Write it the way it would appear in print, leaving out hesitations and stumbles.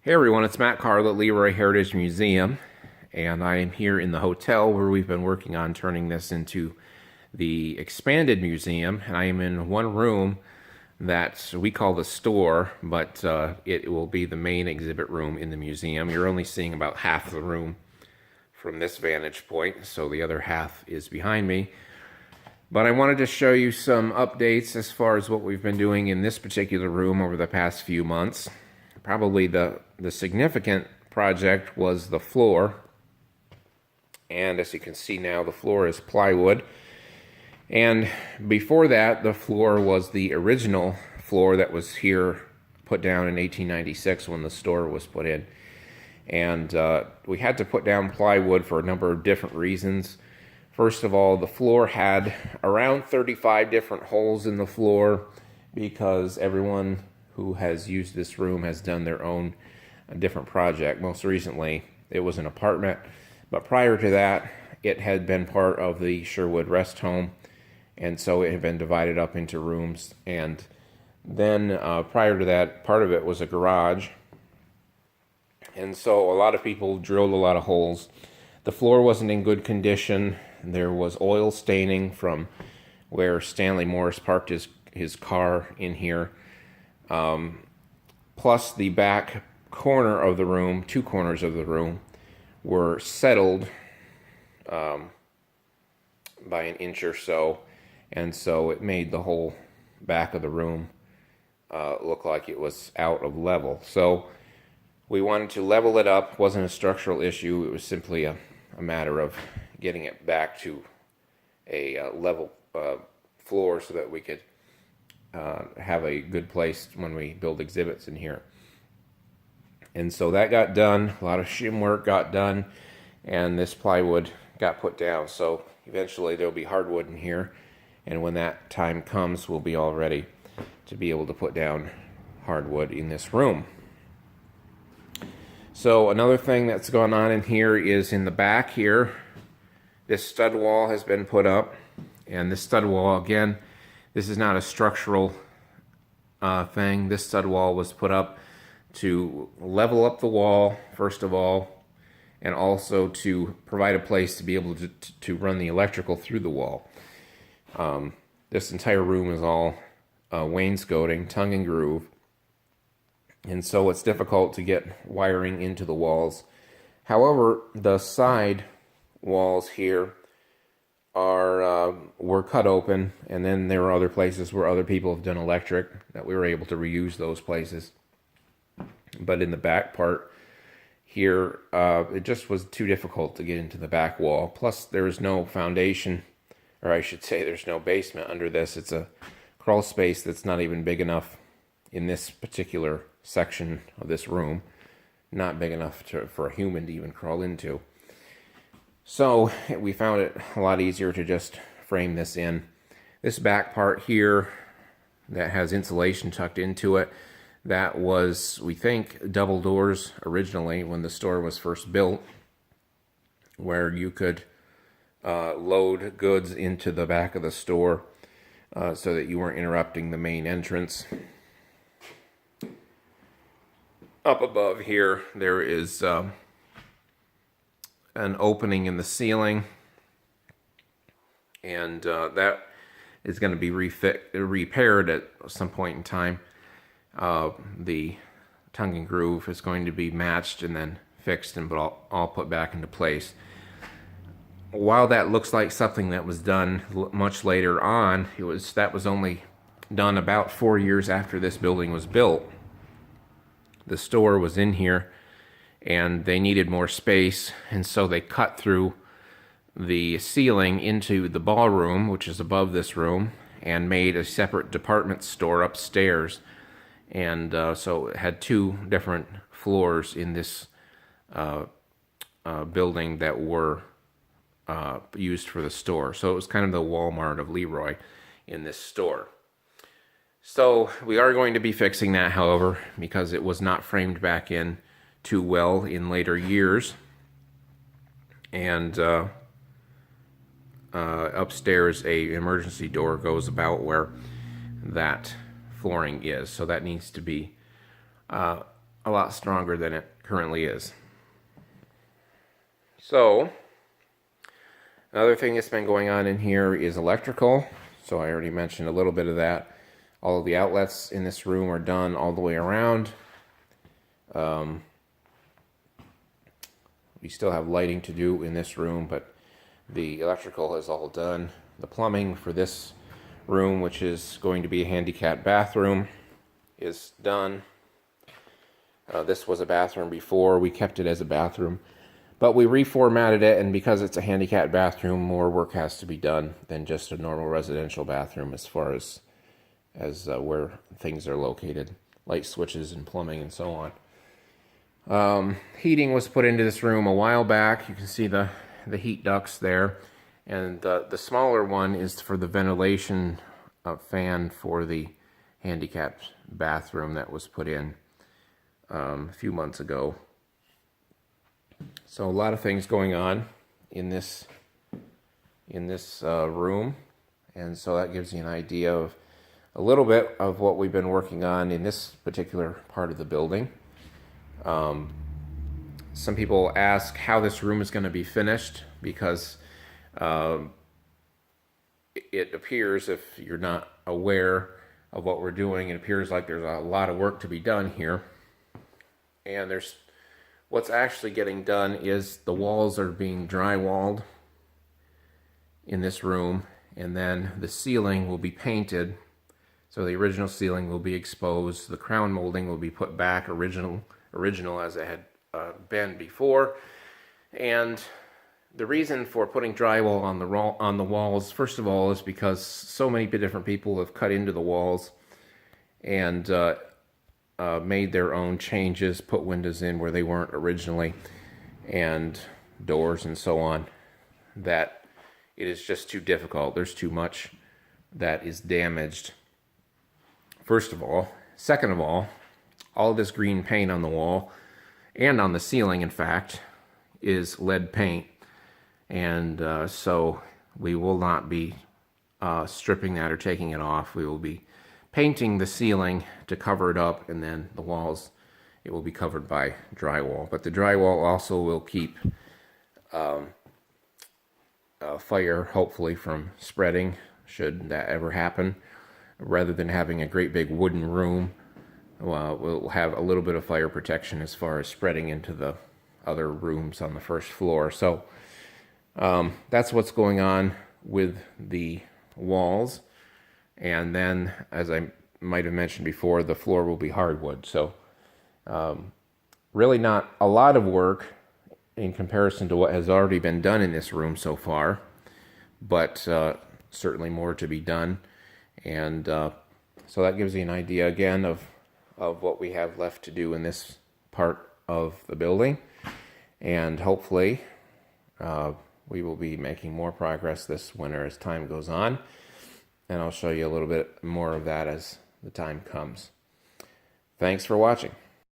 Hey everyone, it's Matt Carl at LeRoy Heritage Museum, and I am here in the hotel where we've been working on turning this into the expanded museum, and I am in one room that we call the store, but it will be the main exhibit room in the museum. You're only seeing about half the room from this vantage point, so the other half is behind me. But I wanted to show you some updates as far as what we've been doing in this particular room over the past few months. Probably the significant project was the floor, and as you can see now, the floor is plywood, and before that the floor was the original floor that was here, put down in 1896 when the store was put in. And we had to put down plywood for a number of different reasons. First of all, the floor had around 35 different holes in the floor because everyone who has used this room has done their own different project. Most recently, it was an apartment, but prior to that, it had been part of the Sherwood Rest Home, and so it had been divided up into rooms. And then prior to that, part of it was a garage, and so a lot of people drilled a lot of holes. The floor wasn't in good condition. There was oil staining from where Stanley Morris parked his car in here. Plus the back corner of the room, two corners of the room, were settled by an inch or so, and so it made the whole back of the room look like it was out of level. So we wanted to level it up. It wasn't a structural issue. It was simply a matter of getting it back to a level floor so that we could have a good place when we build exhibits in here. And so that got done. A lot of shim work got done, and this plywood got put down. So eventually there'll be hardwood in here, and when that time comes, we'll be all ready to be able to put down hardwood in this room. So another thing that's going on in here is in the back here, this stud wall has been put up, and this stud wall, again, this is not a structural thing. This stud wall was put up to level up the wall, first of all, and also to provide a place to be able to run the electrical through the wall. This entire room is all wainscoting, tongue and groove, and so it's difficult to get wiring into the walls. However, the side walls here were cut open, and then there are other places where other people have done electric that we were able to reuse those places. But in the back part here, it just was too difficult to get into the back wall. Plus, there is no foundation, or I should say there's no basement under this. It's a crawl space that's not even big enough in this particular section of this room. Not big enough for a human to even crawl into. So we found it a lot easier to just frame this in. This back part here that has insulation tucked into it, that was, we think, double doors originally when the store was first built, where you could load goods into the back of the store so that you weren't interrupting the main entrance. Up above here, there is an opening in the ceiling, and that is going to be repaired at some point in time. The tongue and groove is going to be matched and then fixed and all put back into place. While that looks like something that was done much later on, that was only done about 4 years after this building was built. The store was in here, and they needed more space, and so they cut through the ceiling into the ballroom, which is above this room, and made a separate department store upstairs. And so it had two different floors in this building that were used for the store. So it was kind of the Walmart of LeRoy in this store. So we are going to be fixing that, however, because it was not framed back in too well in later years. And upstairs, a emergency door goes about where that flooring is, so that needs to be a lot stronger than it currently is. So, another thing that's been going on in here is electrical. So I already mentioned a little bit of that. All of the outlets in this room are done all the way around. We still have lighting to do in this room, but the electrical is all done. The plumbing for this room, which is going to be a handicap bathroom, is done. This was a bathroom before. We kept it as a bathroom, but we reformatted it, and because it's a handicap bathroom, more work has to be done than just a normal residential bathroom as far as where things are located, light switches and plumbing and so on. Heating was put into this room a while back. You can see the heat ducts there, and the smaller one is for the ventilation fan for the handicapped bathroom that was put in a few months ago. So a lot of things going on in this room, and so that gives you an idea of a little bit of what we've been working on in this particular part of the building. Some people ask how this room is going to be finished, because it appears, if you're not aware of what we're doing, it appears like there's a lot of work to be done here. And what's actually getting done is the walls are being drywalled in this room, and then the ceiling will be painted. So the original ceiling will be exposed. The crown molding will be put back original as it had been before. And the reason for putting drywall on the walls, first of all, is because so many different people have cut into the walls and made their own changes, put windows in where they weren't originally, and doors and so on, that it is just too difficult. There's too much that is damaged, first of all. Second of all this green paint on the wall, and on the ceiling, in fact, is lead paint. And so we will not be stripping that or taking it off. We will be painting the ceiling to cover it up, and then the walls, it will be covered by drywall. But the drywall also will keep fire, hopefully, from spreading, should that ever happen. Rather than having a great big wooden room, we'll have a little bit of fire protection as far as spreading into the other rooms on the first floor. So that's what's going on with the walls. And then, as I might have mentioned before, the floor will be hardwood. So really not a lot of work in comparison to what has already been done in this room so far, but certainly more to be done. And so that gives you an idea again of what we have left to do in this part of the building. And hopefully we will be making more progress this winter as time goes on. And I'll show you a little bit more of that as the time comes. Thanks for watching.